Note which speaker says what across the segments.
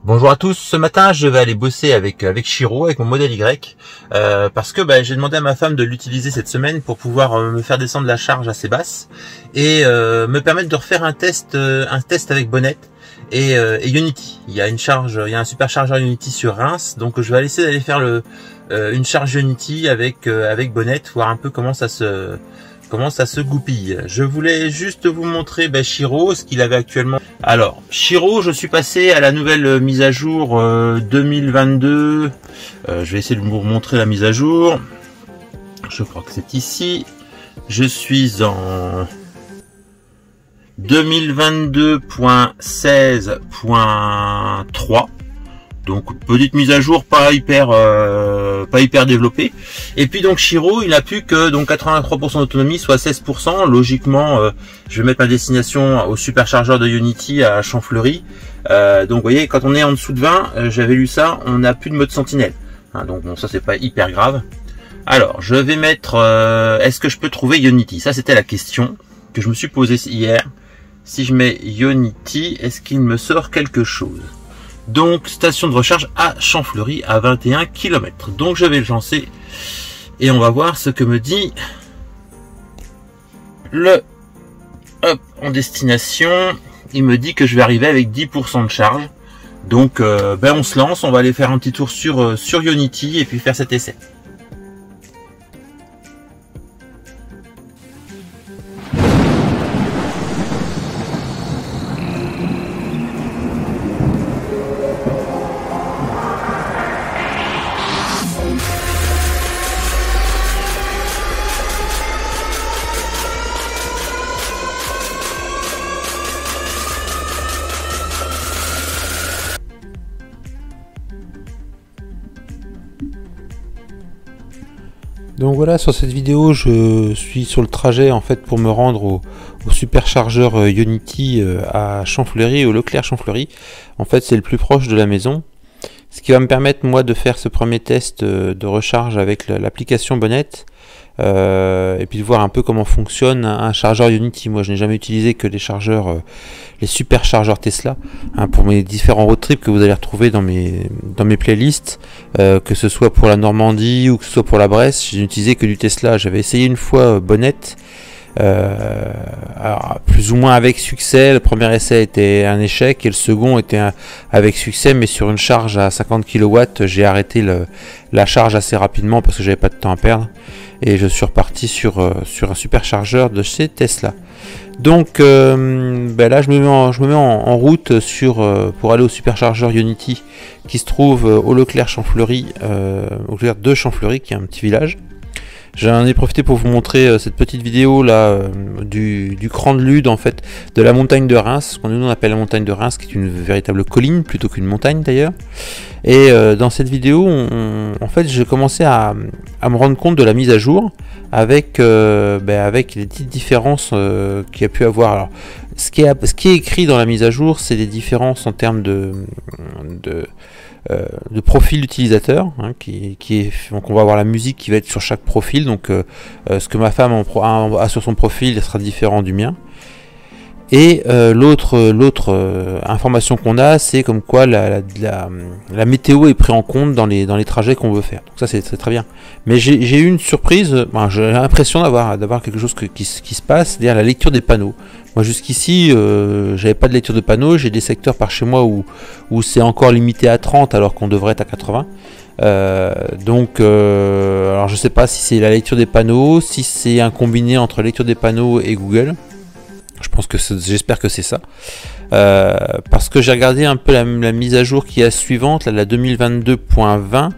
Speaker 1: Bonjour à tous, ce matin je vais aller bosser avec Shiro, avec mon modèle Y, parce que j'ai demandé à ma femme de l'utiliser cette semaine pour pouvoir me faire descendre la charge assez basse et me permettre de refaire un test avec Bonnet et Ionity. Il y a un superchargeur Ionity sur Reims, donc je vais essayer d'aller faire une charge Ionity avec Bonnet, voir un peu comment ça se goupille. Je voulais juste vous montrer Shiro, ce qu'il avait actuellement. Alors, Shiro, je suis passé à la nouvelle mise à jour 2022. Je vais essayer de vous montrer la mise à jour. Je crois que c'est ici. Je suis en 2022.16.3. Donc petite mise à jour, pas hyper développée. Et puis donc Shiro, il n'a plus que donc 83% d'autonomie, soit 16%. Logiquement, je vais mettre ma destination au superchargeur de Ionity à Champfleury. Donc vous voyez, quand on est en dessous de 20, j'avais lu ça, on n'a plus de mode sentinelle. Donc bon, ça c'est pas hyper grave. Alors, je vais mettre, est-ce que je peux trouver Ionity? Ça c'était la question que je me suis posée hier. Si je mets Ionity, est-ce qu'il me sort quelque chose? Donc, station de recharge à Champfleury à 21 km. Donc, je vais le lancer et on va voir ce que me dit le hop en destination. Il me dit que je vais arriver avec 10% de charge. Donc, on se lance. On va aller faire un petit tour sur Ionity et puis faire cet essai.
Speaker 2: Donc voilà, sur cette vidéo, je suis sur le trajet en fait pour me rendre au superchargeur Ionity à Champfleury, au Leclerc Champfleury. En fait, c'est le plus proche de la maison. Ce qui va me permettre moi de faire ce premier test de recharge avec l'application Bonnet et puis de voir un peu comment fonctionne un chargeur Ionity. Moi, je n'ai jamais utilisé que les chargeurs, les superchargeurs Tesla, pour mes différents road trips que vous allez retrouver dans mes playlists, que ce soit pour la Normandie ou que ce soit pour la Bresse. Je n'ai utilisé que du Tesla. J'avais essayé une fois Bonnet, alors, plus ou moins avec succès. Le premier essai était un échec et le second était avec succès, mais sur une charge à 50 kW, j'ai arrêté la charge assez rapidement parce que j'avais pas de temps à perdre et je suis reparti sur un superchargeur de chez Tesla. Donc là je me mets en route pour aller au superchargeur Ionity qui se trouve au Leclerc Champfleury, au Leclerc de Champfleury, qui est un petit village. J'en ai profité pour vous montrer cette petite vidéo là du cran de Lude, en fait, de la montagne de Reims, ce qu'on nous appelle la montagne de Reims, qui est une véritable colline plutôt qu'une montagne d'ailleurs. Et dans cette vidéo, en fait, j'ai commencé à me rendre compte de la mise à jour avec les petites différences qu'il y a pu avoir. Alors, ce qui est écrit dans la mise à jour, c'est des différences en termes de profil utilisateur, donc on va avoir la musique qui va être sur chaque profil. Donc ce que ma femme a sur son profil sera différent du mien. Et l'autre information qu'on a, c'est comme quoi la météo est prise en compte dans les trajets qu'on veut faire. Donc ça c'est très bien. Mais j'ai eu une surprise. J'ai l'impression d'avoir quelque chose qui se passe, c'est-à-dire la lecture des panneaux. Moi jusqu'ici, j'avais pas de lecture de panneaux. J'ai des secteurs par chez moi où c'est encore limité à 30 alors qu'on devrait être à 80. Alors je sais pas si c'est la lecture des panneaux, si c'est un combiné entre lecture des panneaux et Google. J'espère que c'est ça. Parce que j'ai regardé un peu la mise à jour qui est suivante, la 2022.20.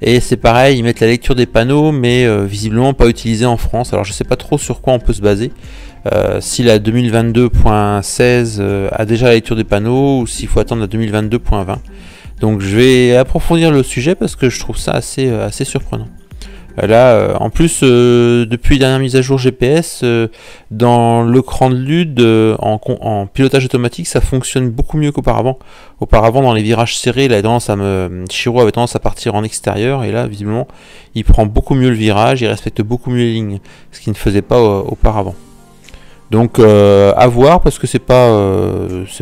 Speaker 2: Et c'est pareil, ils mettent la lecture des panneaux, mais visiblement pas utilisée en France. Alors je sais pas trop sur quoi on peut se baser. Si la 2022.16 a déjà la lecture des panneaux, ou s'il faut attendre la 2022.20. Donc je vais approfondir le sujet parce que je trouve ça assez surprenant. Là, en plus, depuis la dernière mise à jour GPS, dans le cran de Lude, en pilotage automatique, ça fonctionne beaucoup mieux qu'auparavant. Auparavant, dans les virages serrés, Shiro avait tendance à partir en extérieur, et là, visiblement, il prend beaucoup mieux le virage, il respecte beaucoup mieux les lignes, ce qu'il ne faisait pas auparavant. Donc à voir, parce que c'est pas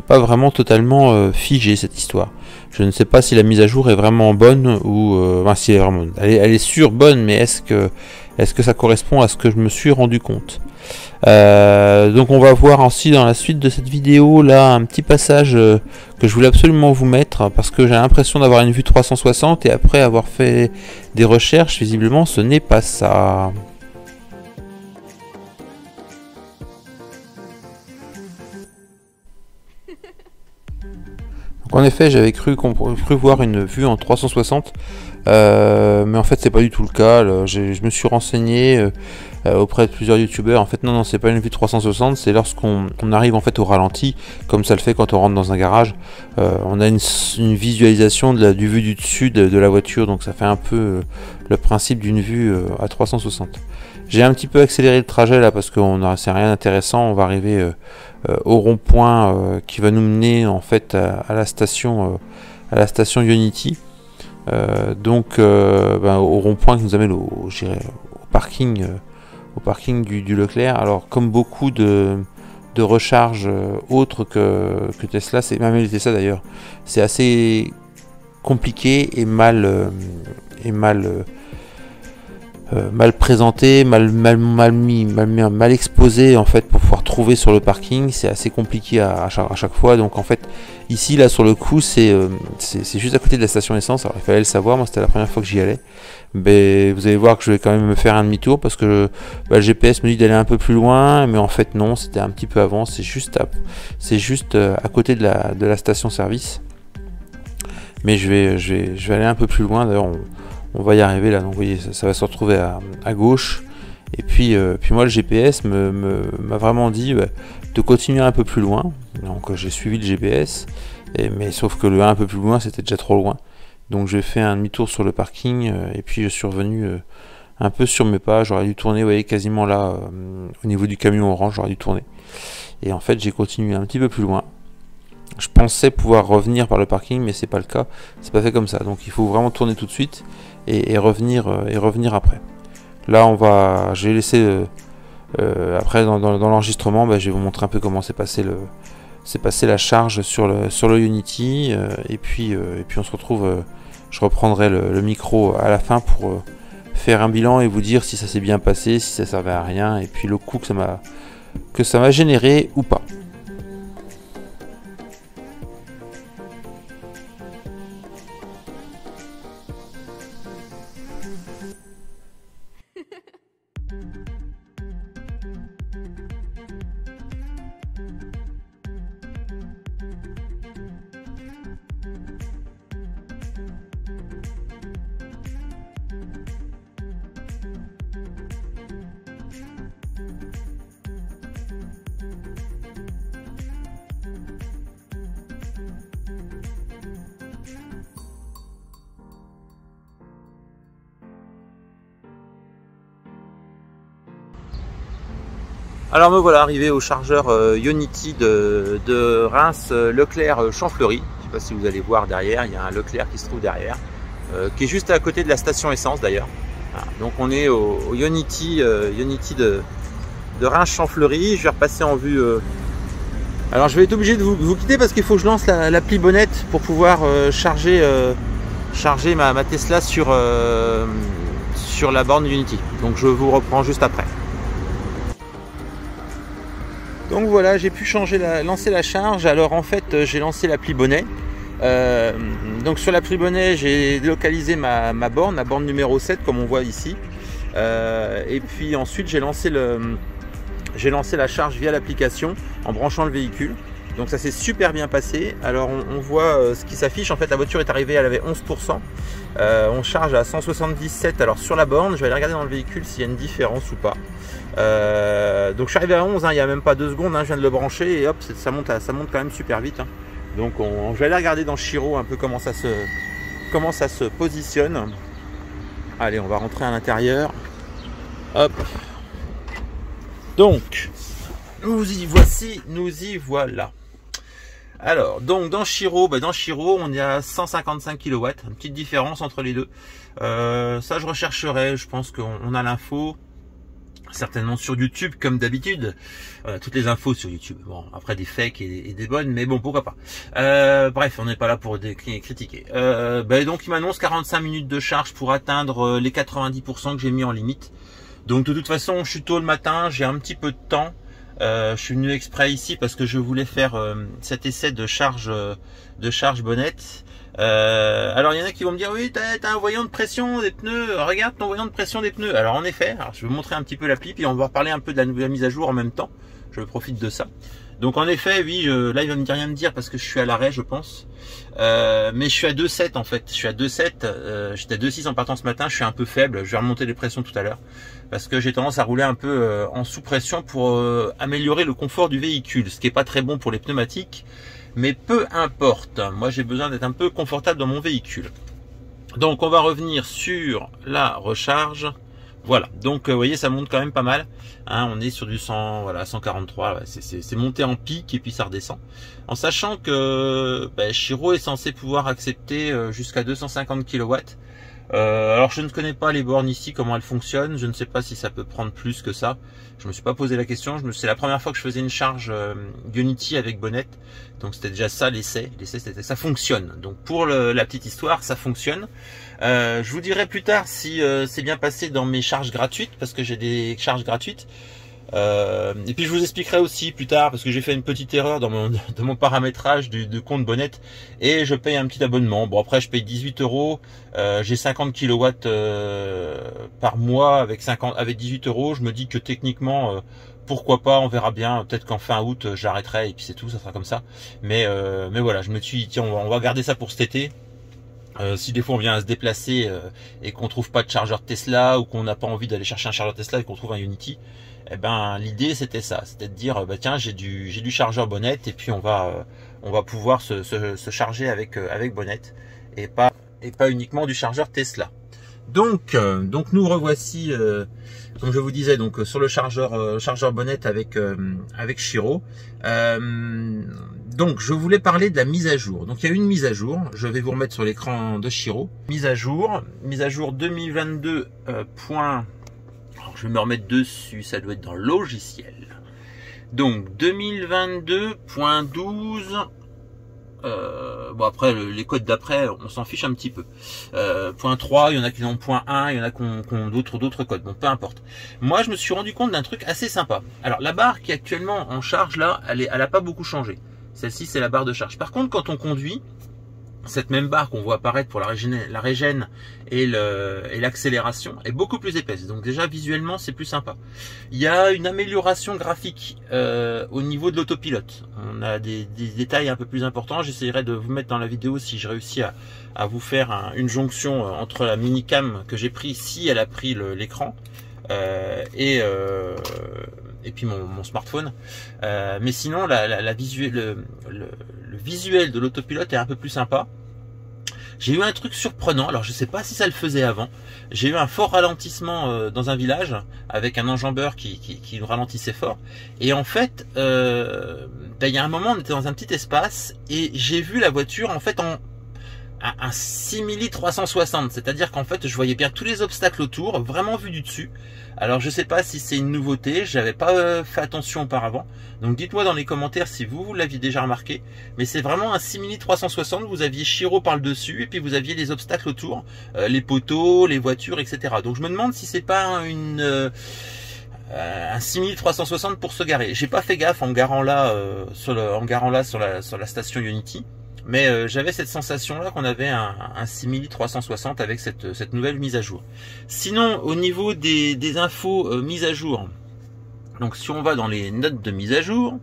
Speaker 2: vraiment totalement figé cette histoire. Je ne sais pas si la mise à jour est vraiment bonne ou enfin, si elle est vraiment, elle est sûre bonne, mais est-ce que ça correspond à ce que je me suis rendu compte. Donc on va voir ainsi dans la suite de cette vidéo là un petit passage que je voulais absolument vous mettre, parce que j'ai l'impression d'avoir une vue 360 et après avoir fait des recherches, visiblement ce n'est pas ça. En effet, j'avais cru voir une vue en 360, mais en fait c'est pas du tout le cas. Je me suis renseigné auprès de plusieurs youtubeurs. En fait non, c'est pas une vue 360, c'est lorsqu'on arrive en fait au ralenti, comme ça le fait quand on rentre dans un garage. On a une visualisation du vue du dessus de la voiture, donc ça fait un peu le principe d'une vue à 360. J'ai un petit peu accéléré le trajet là parce que c'est rien d'intéressant. On va arriver au rond-point qui va nous mener en fait à la station Unity. Donc au rond-point qui nous amène au parking du Leclerc. Alors comme beaucoup de recharges autres que Tesla, c'est même les Tesla d'ailleurs, c'est assez compliqué et mal présenté, mal exposé en fait pour pouvoir trouver sur le parking. C'est assez compliqué à chaque fois. Donc en fait ici là sur le coup c'est juste à côté de la station essence. Alors il fallait le savoir, moi c'était la première fois que j'y allais, mais vous allez voir que je vais quand même me faire un demi-tour parce que le GPS me dit d'aller un peu plus loin, mais en fait non, c'était un petit peu avant. C'est juste à côté de la station service, mais je vais aller un peu plus loin. D'ailleurs on va y arriver là, donc vous voyez, ça va se retrouver à gauche. Et puis moi le GPS m'a vraiment dit de continuer un peu plus loin. Donc j'ai suivi le GPS, mais sauf que le un peu plus loin c'était déjà trop loin. Donc j'ai fait un demi-tour sur le parking et puis je suis revenu un peu sur mes pas. J'aurais dû tourner, vous voyez, quasiment là au niveau du camion orange, j'aurais dû tourner. Et en fait j'ai continué un petit peu plus loin. Je pensais pouvoir revenir par le parking, mais c'est pas le cas. C'est pas fait comme ça. Donc il faut vraiment tourner tout de suite et revenir après. Là j'ai laissé après dans l'enregistrement, je vais vous montrer un peu comment s'est passé la charge sur le Unity, et puis on se retrouve. Je reprendrai le micro à la fin pour faire un bilan et vous dire si ça s'est bien passé, si ça servait à rien, et puis le coût que ça m'a généré ou pas. Alors me voilà arrivé au chargeur Unity de Reims Leclerc Champfleury. Je ne sais pas si vous allez voir derrière, il y a un Leclerc qui se trouve derrière, qui est juste à côté de la station essence d'ailleurs. Voilà. Donc on est au Unity de Reims Champfleury. Je vais repasser en vue. Alors je vais être obligé de vous quitter parce qu'il faut que je lance l'appli bonnette pour pouvoir charger ma Tesla sur la borne Unity. Donc je vous reprends juste après. Donc voilà, j'ai pu lancer la charge. Alors en fait j'ai lancé l'appli bonnet. Donc sur l'appli bonnet j'ai localisé ma borne numéro 7 comme on voit ici. Et puis ensuite j'ai lancé la charge via l'application en branchant le véhicule. Donc ça s'est super bien passé. Alors on voit ce qui s'affiche. En fait la voiture est arrivée, elle avait 11%. On charge à 177 alors sur la borne. Je vais aller regarder dans le véhicule s'il y a une différence ou pas. Donc je suis arrivé à 11, il n'y a même pas 2 secondes, je viens de le brancher et hop, ça monte quand même super vite. Donc je vais aller regarder dans Chiro un peu comment ça se positionne. Allez, on va rentrer à l'intérieur. Hop. Donc nous y voilà. Alors donc dans Chiro on est à 155 kW, une petite différence entre les deux. Ça je rechercherai, je pense qu'on a l'info.
Speaker 1: certainement sur YouTube comme d'habitude. Toutes les infos sur YouTube. Bon, après des fakes et des bonnes, mais bon, pourquoi pas. Bref, on n'est pas là pour critiquer. Donc il m'annonce 45 minutes de charge pour atteindre les 90% que j'ai mis en limite. Donc de toute façon, je suis tôt le matin, j'ai un petit peu de temps. Je suis venu exprès ici parce que je voulais faire cet essai de charge bonnette. Alors il y en a qui vont me dire oui, t'as un voyant de pression des pneus, regarde ton voyant de pression des pneus. Alors en effet, alors je vais vous montrer un petit peu l'appli, puis on va reparler un peu de la nouvelle mise à jour en même temps. Je profite de ça. Donc en effet, oui, là il va me dire rien me dire parce que je suis à l'arrêt, je pense. Mais je suis à 2,7 en fait. Je suis à 2,7. J'étais à 2,6 en partant ce matin. Je suis un peu faible. Je vais remonter les pressions tout à l'heure parce que j'ai tendance à rouler un peu en sous pression pour améliorer le confort du véhicule, ce qui est pas très bon pour les pneumatiques. Mais peu importe. Moi, j'ai besoin d'être un peu confortable dans mon véhicule. Donc, on va revenir sur la recharge. Voilà, donc vous voyez, ça monte quand même pas mal. Hein, on est sur du 100, voilà, 143. Ouais, c'est monté en pic et puis ça redescend. En sachant que Chiro est censé pouvoir accepter jusqu'à 250 kW. Alors je ne connais pas les bornes ici, comment elles fonctionnent. Je ne sais pas si ça peut prendre plus que ça. Je me suis pas posé la question. C'est la première fois que je faisais une charge Ionity avec bonnette. Donc c'était déjà ça l'essai. L'essai c'était ça fonctionne. Donc pour la petite histoire, ça fonctionne. Je vous dirai plus tard si c'est bien passé dans mes charges gratuites, parce que j'ai des charges gratuites. Et puis je vous expliquerai aussi plus tard, parce que j'ai fait une petite erreur dans mon paramétrage de compte bonnette, et je paye un petit abonnement. Bon, après je paye 18 €, j'ai 50 kW par mois avec 18 €. Je me dis que techniquement pourquoi pas, on verra bien, peut-être qu'en fin août j'arrêterai et puis c'est tout, ça sera comme ça. Mais voilà, je me suis dit tiens, on va garder ça pour cet été. Si des fois on vient à se déplacer et qu'on trouve pas de chargeur Tesla, ou qu'on n'a pas envie d'aller chercher un chargeur Tesla et qu'on trouve un Ionity, eh ben l'idée c'était ça, c'était de dire tiens, j'ai du chargeur bonnette, et puis on va pouvoir se charger avec bonnette, et pas uniquement du chargeur Tesla. Donc nous revoici, comme je vous disais, donc sur le chargeur bonnette avec Chiro. Donc je voulais parler de la mise à jour. Donc il y a une mise à jour, je vais vous remettre sur l'écran de Chiro. Mise à jour 2022. Alors, je vais me remettre dessus, ça doit être dans le logiciel. Donc 2022.12. Bon, après les codes d'après on s'en fiche un petit peu. Point 3, il y en a qui ont point 1, il y en a qui ont d'autres codes, bon peu importe. Moi je me suis rendu compte d'un truc assez sympa. Alors la barre qui est actuellement en charge là, elle a pas beaucoup changé. Celle-ci c'est la barre de charge. Par contre quand on conduit, cette même barre qu'on voit apparaître pour la régène et l'accélération est beaucoup plus épaisse. Donc déjà visuellement c'est plus sympa. Il y a une amélioration graphique au niveau de l'autopilote. On a des détails un peu plus importants. J'essaierai de vous mettre dans la vidéo si je réussis à vous faire une jonction entre la minicam que j'ai pris, si elle a pris l'écran, et puis mon smartphone. Mais sinon le visuel de l'autopilote est un peu plus sympa. J'ai eu un truc surprenant, alors je sais pas si ça le faisait avant. J'ai eu un fort ralentissement dans un village avec un enjambeur qui nous ralentissait fort. Et en fait, il y a un moment on était dans un petit espace et j'ai vu la voiture en fait un simili 360, c'est-à-dire qu'en fait je voyais bien tous les obstacles autour, vraiment vu du dessus. Alors je sais pas si c'est une nouveauté, j'avais pas fait attention auparavant, donc dites-moi dans les commentaires si vous l'aviez déjà remarqué, mais c'est vraiment un simili 360, vous aviez Chiro par le dessus et puis vous aviez les obstacles autour, les poteaux, les voitures, etc. Donc je me demande si c'est pas un simili 360 pour se garer. J'ai pas fait gaffe en garant là sur la station Ionity. Mais j'avais cette sensation là qu'on avait un simili 360 avec cette nouvelle mise à jour. Sinon au niveau des infos mise à jour, donc si on va dans les notes de mise à jour,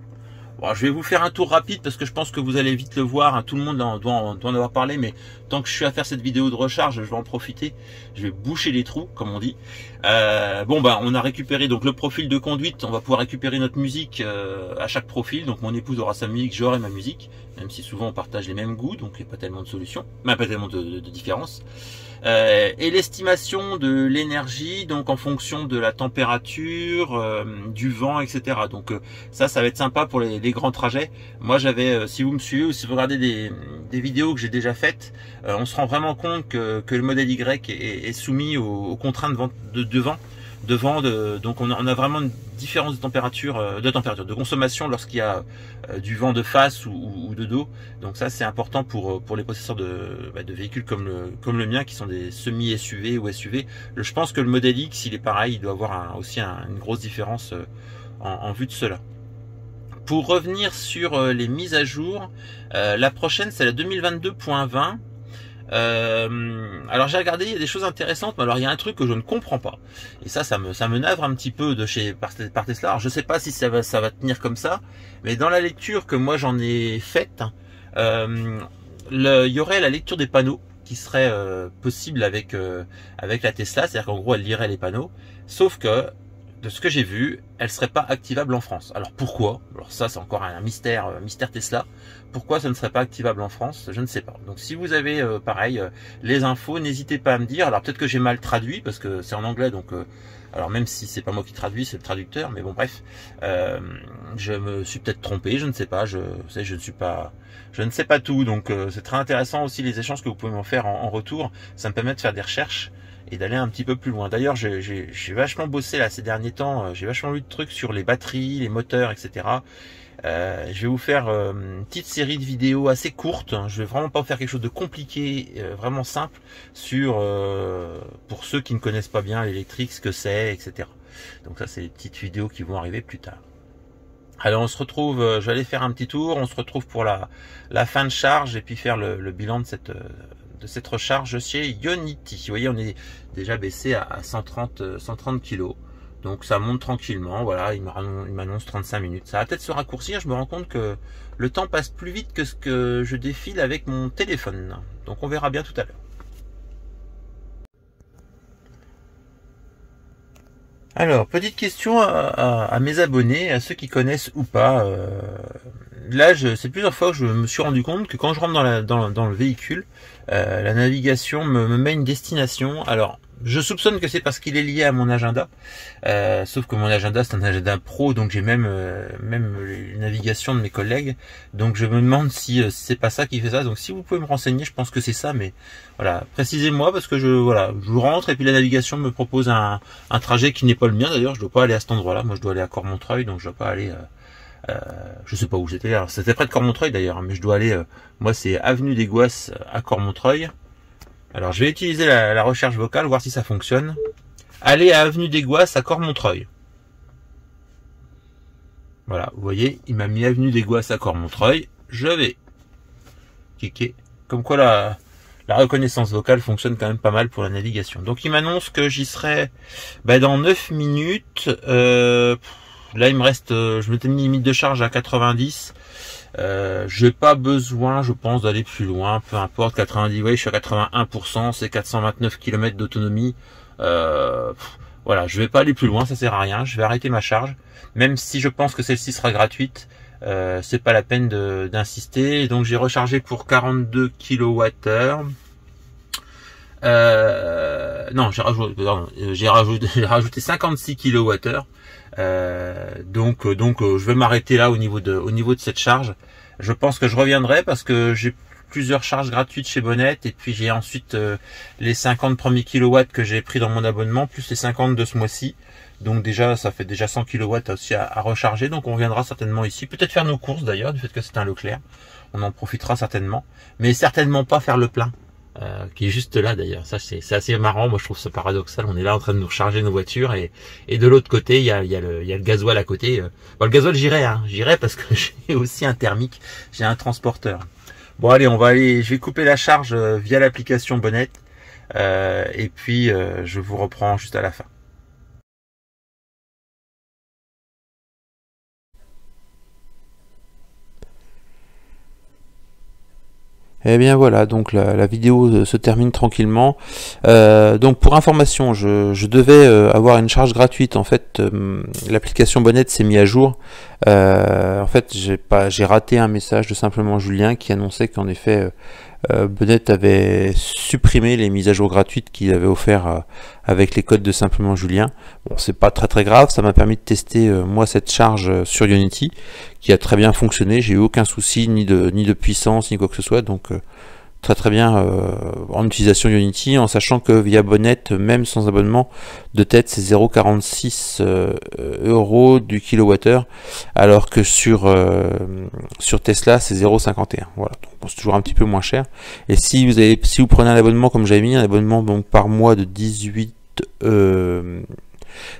Speaker 1: bon, je vais vous faire un tour rapide parce que je pense que vous allez vite le voir, hein, tout le monde doit en avoir parlé, mais tant que je suis à faire cette vidéo de recharge, je vais en profiter, je vais boucher les trous comme on dit. On a récupéré donc le profil de conduite, on va pouvoir récupérer notre musique à chaque profil, donc mon épouse aura sa musique, j'aurai ma musique, même si souvent on partage les mêmes goûts, donc il n'y a pas tellement de solutions, pas tellement de différence. Et l'estimation de l'énergie, donc en fonction de la température, du vent, etc. Donc ça va être sympa pour les grands trajets. Moi j'avais, si vous me suivez ou si vous regardez des vidéos que j'ai déjà faites, on se rend vraiment compte que le modèle Y est soumis aux contraintes de vent. de vent, donc on a vraiment une différence de température, de consommation lorsqu'il y a du vent de face ou de dos. Donc ça c'est important pour les possesseurs de véhicules comme le mien, qui sont des semi-SUV ou SUV. Je pense que le modèle X, il est pareil, il doit avoir aussi une grosse différence en vue de cela. Pour revenir sur les mises à jour, la prochaine c'est la 2022.20. Alors j'ai regardé, il y a des choses intéressantes, mais alors il y a un truc que je ne comprends pas, et ça me navre un petit peu par Tesla. Alors je sais pas si ça va tenir comme ça, mais dans la lecture que moi j'en ai faite, il y aurait la lecture des panneaux qui serait possible avec la Tesla, c'est-à-dire qu'en gros elle lirait les panneaux, sauf que de ce que j'ai vu, elle serait pas activable en France. Alors pourquoi? Alors ça c'est encore un mystère Tesla. Pourquoi ça ne serait pas activable en France? Je ne sais pas. Donc si vous avez pareil les infos, n'hésitez pas à me dire. Alors peut-être que j'ai mal traduit parce que c'est en anglais, donc alors même si c'est pas moi qui traduis, c'est le traducteur, mais bon bref, je me suis peut-être trompé, je ne sais pas. Je ne sais pas tout. Donc c'est très intéressant aussi les échanges que vous pouvez m'en faire en retour. Ça me permet de faire des recherches et d'aller un petit peu plus loin. D'ailleurs, j'ai vachement bossé là ces derniers temps, j'ai vachement lu de trucs sur les batteries, les moteurs, etc. Je vais vous faire une petite série de vidéos assez courtes. Je vais vraiment pas faire quelque chose de compliqué, vraiment simple, pour ceux qui ne connaissent pas bien l'électrique, ce que c'est, etc. Donc ça, c'est des petites vidéos qui vont arriver plus tard. Alors on se retrouve, je vais aller faire un petit tour, on se retrouve pour la fin de charge et puis faire le bilan de cette recharge chez Ionity. Vous voyez, on est déjà baissé à 130 kg. Donc ça monte tranquillement. Voilà, il m'annonce 35 minutes. Ça va peut-être se raccourcir. Je me rends compte que le temps passe plus vite que ce que je défile avec mon téléphone. Donc on verra bien tout à l'heure. Alors, petite question à mes abonnés, à ceux qui connaissent ou pas. Là, c'est plusieurs fois que je me suis rendu compte que quand je rentre dans le véhicule, la navigation me met une destination. Alors, je soupçonne que c'est parce qu'il est lié à mon agenda. Sauf que mon agenda, c'est un agenda pro, donc j'ai même les navigations de mes collègues. Donc je me demande si c'est pas ça qui fait ça. Donc si vous pouvez me renseigner, je pense que c'est ça, mais voilà, précisez-moi parce que je rentre et puis la navigation me propose un trajet qui n'est pas le mien d'ailleurs. Je dois pas aller à cet endroit-là. Moi, je dois aller à Cormontreuil, donc je dois pas aller. Je sais pas où j'étais. C'était près de Cormontreuil d'ailleurs, mais je dois aller. Moi, c'est avenue des Goisses à Cormontreuil. Alors, je vais utiliser la recherche vocale, voir si ça fonctionne. Aller à avenue des Goisses à Cormontreuil. Voilà, vous voyez, il m'a mis avenue des Goisses à Cormontreuil. Je vais cliquer. Comme quoi la reconnaissance vocale fonctionne quand même pas mal pour la navigation. Donc, il m'annonce que j'y serai dans 9 minutes. Là, il me reste, je m'étais mis limite de charge à 90. J'ai pas besoin, je pense, d'aller plus loin, peu importe. 90, ouais, je suis à 81%, c'est 429 km d'autonomie. Voilà, je vais pas aller plus loin, ça sert à rien. Je vais arrêter ma charge, même si je pense que celle-ci sera gratuite. C'est pas la peine d'insister. Donc j'ai rechargé pour 42 kWh. Non, j'ai rajouté 56 kWh. Donc je vais m'arrêter là au niveau de cette charge. Je pense que je reviendrai parce que j'ai plusieurs charges gratuites chez Bonnet et puis j'ai ensuite les 50 premiers kilowatts que j'ai pris dans mon abonnement plus les 50 de ce mois-ci. Donc déjà ça fait déjà 100 kilowatts aussi à recharger. Donc on reviendra certainement ici, peut-être faire nos courses d'ailleurs du fait que c'est un Leclerc. On en profitera certainement, mais certainement pas faire le plein. Qui est juste là d'ailleurs, ça c'est assez marrant, moi je trouve ça paradoxal, on est là en train de nous recharger nos voitures et de l'autre côté il y a le gasoil à côté. Bon, le gasoil j'irai parce que j'ai aussi un thermique, j'ai un transporteur. Bon allez, je vais couper la charge via l'application Bonnet et puis je vous reprends juste à la fin.
Speaker 2: Et bien voilà, donc la vidéo se termine tranquillement. Donc pour information, je devais avoir une charge gratuite. En fait, l'application Bonnet s'est mise à jour. En fait, j'ai raté un message de Simplement Julien qui annonçait qu'en effet Bonnet avait supprimé les mises à jour gratuites qu'il avait offert avec les codes de Simplement Julien. Bon, c'est pas très grave, ça m'a permis de tester moi cette charge sur Ionity qui a très bien fonctionné. J'ai eu aucun souci ni de puissance ni quoi que ce soit, donc très bien en utilisation Unity, en sachant que via Bonnet, même sans abonnement, de tête c'est 0,46 euros du kilowattheure, alors que sur Tesla c'est 0,51. Voilà, donc bon, c'est toujours un petit peu moins cher. Et si vous prenez un abonnement comme j'avais mis, un abonnement donc par mois de 18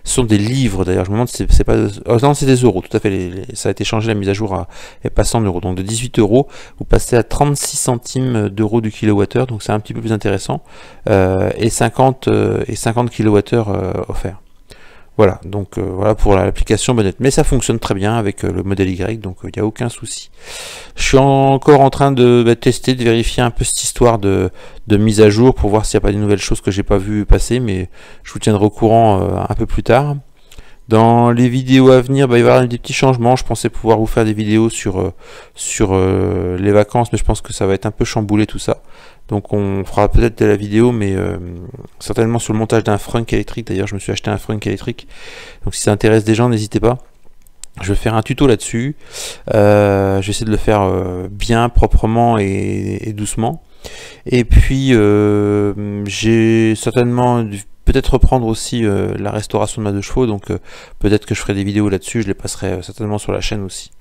Speaker 2: ce sont des livres d'ailleurs, je me demande si c'est pas... Oh, non, c'est des euros, tout à fait, ça a été changé, la mise à jour est passée en euros. Donc de 18 euros, vous passez à 36 centimes d'euros du kilowattheure, donc c'est un petit peu plus intéressant, et 50 kilowattheures offerts. Voilà, donc voilà pour l'application Bonnet. Mais ça fonctionne très bien avec le modèle Y, donc il n'y a aucun souci. Je suis encore en train de tester, de vérifier un peu cette histoire de mise à jour pour voir s'il n'y a pas de nouvelles choses que j'ai pas vu passer, mais je vous tiendrai au courant un peu plus tard. Dans les vidéos à venir, il va y avoir des petits changements. Je pensais pouvoir vous faire des vidéos sur les vacances, mais je pense que ça va être un peu chamboulé tout ça. Donc on fera peut-être de la vidéo, mais certainement sur le montage d'un frunk électrique. D'ailleurs, je me suis acheté un frunk électrique. Donc si ça intéresse des gens, n'hésitez pas. Je vais faire un tuto là-dessus. Je vais essayer de le faire bien, proprement et doucement. Et puis j'ai certainement peut-être reprendre aussi la restauration de ma 2 chevaux, donc peut-être que je ferai des vidéos là-dessus, je les passerai certainement sur la chaîne aussi.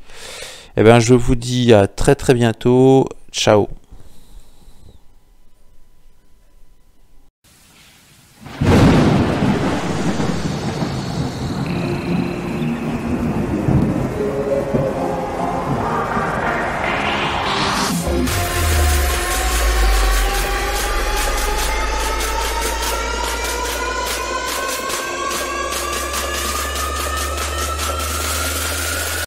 Speaker 2: Et bien je vous dis à très bientôt, ciao.